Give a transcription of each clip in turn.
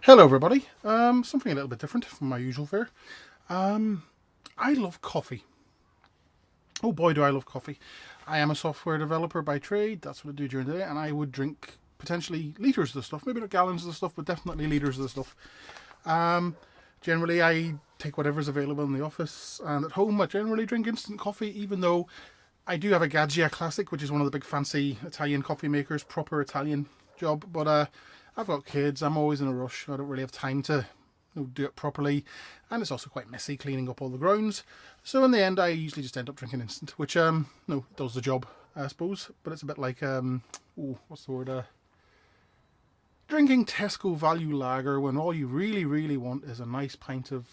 Hello everybody, something a little bit different from my usual fare. I love coffee. Oh boy do I love coffee. I am a software developer by trade, that's what I do during the day, and I would drink potentially litres of the stuff, maybe not gallons of the stuff, but definitely litres of the stuff. Generally I take whatever's available in the office, and at home I generally drink instant coffee, even though I do have a Gaggia Classic, which is one of the big fancy Italian coffee makers, proper Italian job, but I've got kids, I'm always in a rush, I don't really have time to do it properly, and it's also quite messy cleaning up all the grounds, so in the end I usually just end up drinking instant, which does the job, I suppose, but it's a bit like, what's the word, drinking Tesco value lager when all you really want is a nice pint of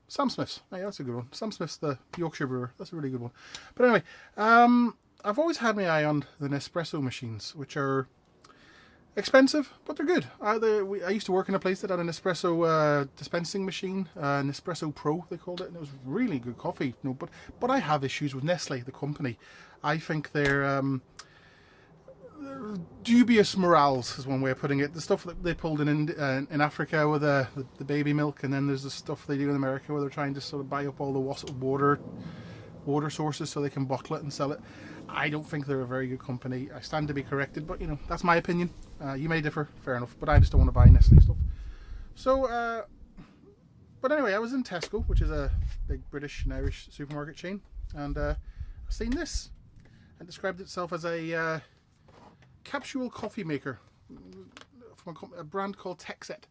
Sam Smith's. Hey, that's a good one. Sam Smith's, the Yorkshire brewer. That's a really good one. But anyway, I've always had my eye on the Nespresso machines, which are expensive, but they're good. I used to work in a place that had an espresso dispensing machine, Nespresso Pro they called it, and it was really good coffee. But I have issues with Nestle, the company. I think they're dubious morals is one way of putting it. The stuff that they pulled in Africa with the baby milk, and then there's the stuff they do in America where they're trying to sort of buy up all the water sources so they can bottle it and sell it. I don't think they're a very good company. I stand to be corrected, but that's my opinion. You may differ, fair enough, but I just don't want to buy Nestle stuff. So but anyway, I was in Tesco, which is a big British and Irish supermarket chain, and I've seen this and described itself as a capsule coffee maker from a brand called Texet,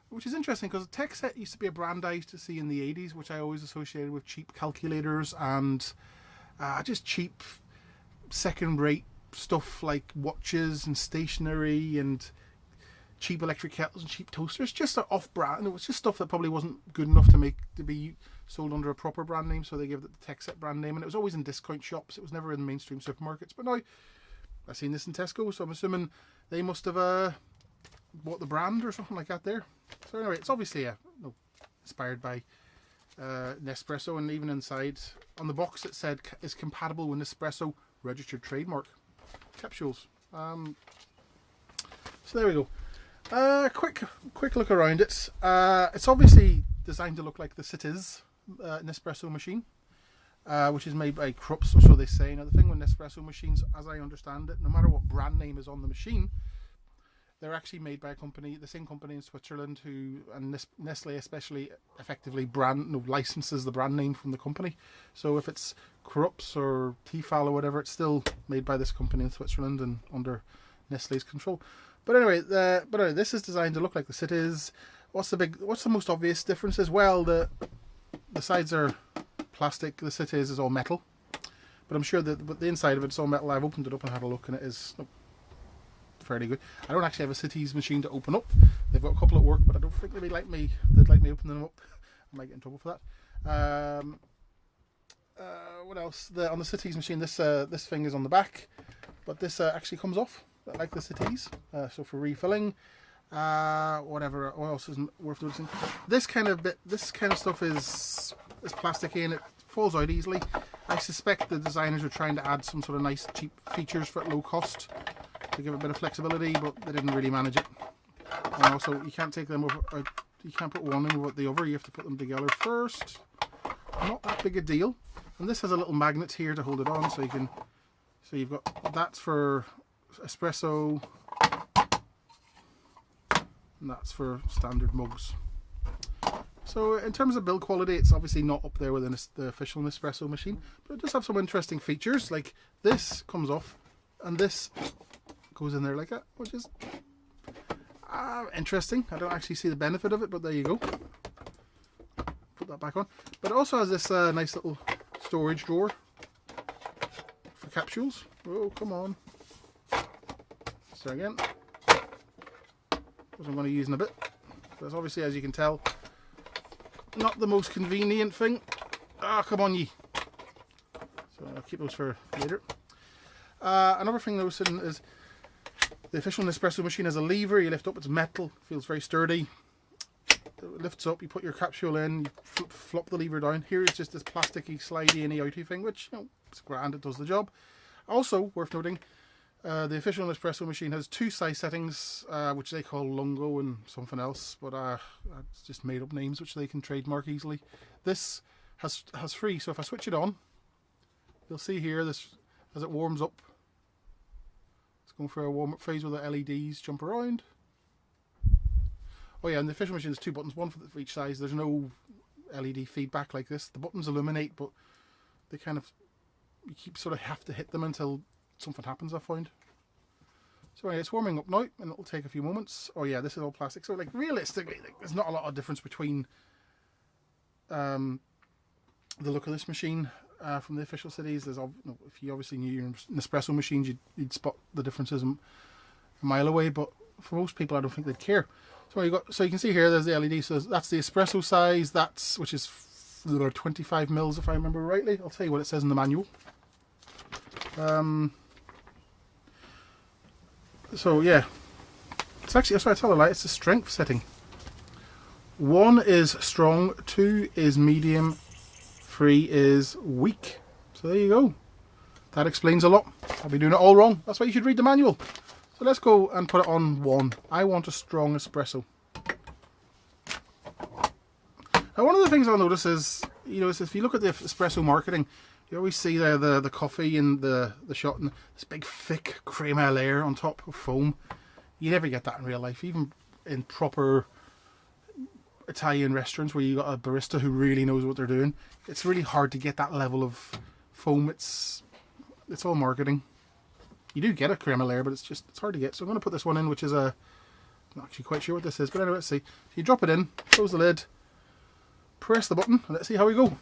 which is interesting because Texet used to be a brand I used to see in the 80s, which I always associated with cheap calculators and just cheap second-rate stuff like watches and stationery and cheap electric kettles and cheap toasters, just off-brand. It was just stuff that probably wasn't good enough to be sold under a proper brand name, so they gave it the Texet brand name, and it was always in discount shops. It was never in mainstream supermarkets, but now I've seen this in Tesco, so I'm assuming they must have bought the brand or something like that there. So anyway, it's obviously inspired by Nespresso, and even inside on the box it said is compatible with Nespresso registered trademark capsules. So there we go. Quick look around it. It's obviously designed to look like the Cities Nespresso machine. Which is made by Krups, or so they say. Now the thing with Nespresso machines, as I understand it, no matter what brand name is on the machine, they're actually made by the same company in Switzerland and Nestle especially effectively licenses the brand name from the company. So if it's Krups or Tefal or whatever, it's still made by this company in Switzerland and under Nestle's control. But anyway, this is designed to look like the Cities. What's the most obvious difference as well? The sides are plastic, the Cities is all metal, but I'm sure that the inside of it's all metal. I've opened it up and had a look, and it is fairly good. I don't actually have a Cities machine to open up. They've got a couple at work, but I don't think they'd like me opening them up. I might get in trouble for that. What else? On the Cities machine, this thing is on the back, but this actually comes off like the Cities. So for refilling, whatever. What else is worth noticing? This kind of stuff is plasticky and it falls out easily. I suspect the designers are trying to add some sort of nice cheap features for low cost to give it a bit of flexibility, but they didn't really manage it. And also, you can't take them over. You can't put one in without the other. You have to put them together first. Not that big a deal. And this has a little magnet here to hold it on, so you can. So you've got that's for espresso, and that's for standard mugs. So in terms of build quality, it's obviously not up there with the official Nespresso machine, but it does have some interesting features, like this comes off and this goes in there like that, which is interesting. I don't actually see the benefit of it, but there you go. Put that back on. But it also has this nice little storage drawer for capsules. Oh, come on. So again, which I'm going to use in a bit. That's obviously, as you can tell, not the most convenient thing. Come on ye. So I'll keep those for later. Another thing noticing is the official Nespresso machine has a lever. You lift up, it's metal, feels very sturdy. It lifts up, you put your capsule in, you flop the lever down. Here is just this plasticky, slidey, in outy thing, which it's grand, it does the job. Also, worth noting, The official Nespresso machine has two size settings, which they call Lungo and something else, but it's just made up names which they can trademark easily. This has three, so if I switch it on, you'll see here this as it warms up. It's going through a warm up phase where the LEDs jump around. Oh yeah, and the official machine has two buttons, one for each size. There's no LED feedback like this. The buttons illuminate, but they kind of, you keep sort of have to hit them until something happens, I find. So anyway, it's warming up now, and it'll take a few moments. Oh yeah, this is all plastic. So like realistically, like, there's not a lot of difference between the look of this machine from the official cities. There's, if you obviously knew your Nespresso machines, you'd spot the differences a mile away. But for most people, I don't think they'd care. So you can see here, there's the LED. So that's the espresso size. Which is 25 mils, if I remember rightly. I'll tell you what it says in the manual. So yeah, it's actually, that's why I tell a lie, it's a strength setting. 1 is strong, 2 is medium, 3 is weak. So there you go. That explains a lot. I'll be doing it all wrong. That's why you should read the manual. So let's go and put it on 1. I want a strong espresso. Now one of the things I'll notice is, is if you look at the espresso marketing, you always see there the coffee in the shot and this big thick crema layer on top of foam. You never get that in real life, even in proper Italian restaurants where you got a barista who really knows what they're doing. It's really hard to get that level of foam. It's all marketing. You do get a crema layer, but it's hard to get. So I'm going to put this one in, which is I'm not actually quite sure what this is, but anyway, let's see. So you drop it in, close the lid, press the button, and let's see how we go.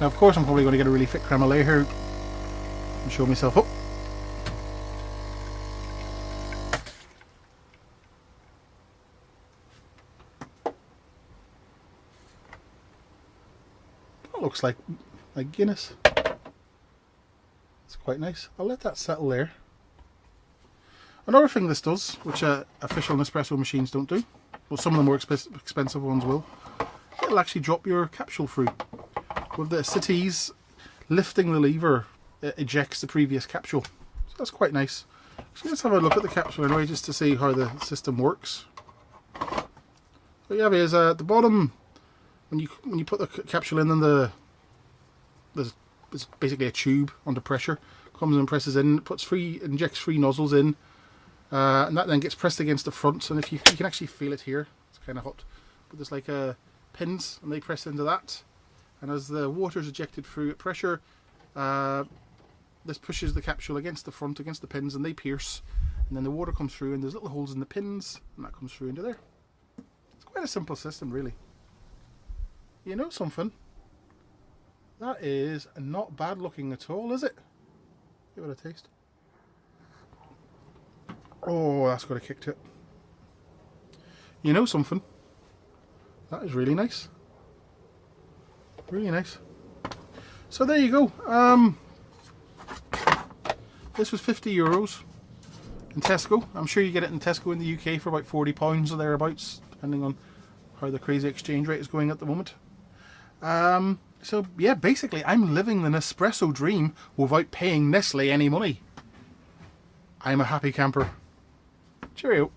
Now of course I'm probably going to get a really thick crema layer here and show myself up. That looks like Guinness. It's quite nice. I'll let that settle there. Another thing this does, which official Nespresso machines don't do, well some of the more expensive ones will, it'll actually drop your capsule through. With the cities lifting the lever, it ejects the previous capsule. So that's quite nice. So let's have a look at the capsule anyway, just to see how the system works. What you have is at the bottom, when you put the capsule in, then there's basically a tube under pressure. Comes and presses in, injects 3 nozzles in, and that then gets pressed against the front. And if you can actually feel it here, it's kind of hot. But there's like pins, and they press into that. And as the water is ejected through at pressure, this pushes the capsule against the front, against the pins, and they pierce. And then the water comes through, and there's little holes in the pins, and that comes through into there. It's quite a simple system, really. You know something? That is not bad looking at all, is it? Give it a taste. Oh, that's got a kick to it. You know something? That is really nice. Really nice. So there you go. This was €50 in Tesco. I'm sure you get it in Tesco in the UK for about £40 or thereabouts, depending on how the crazy exchange rate is going at the moment. So yeah, basically I'm living the Nespresso dream without paying Nestle any money. I'm a happy camper. Cheerio.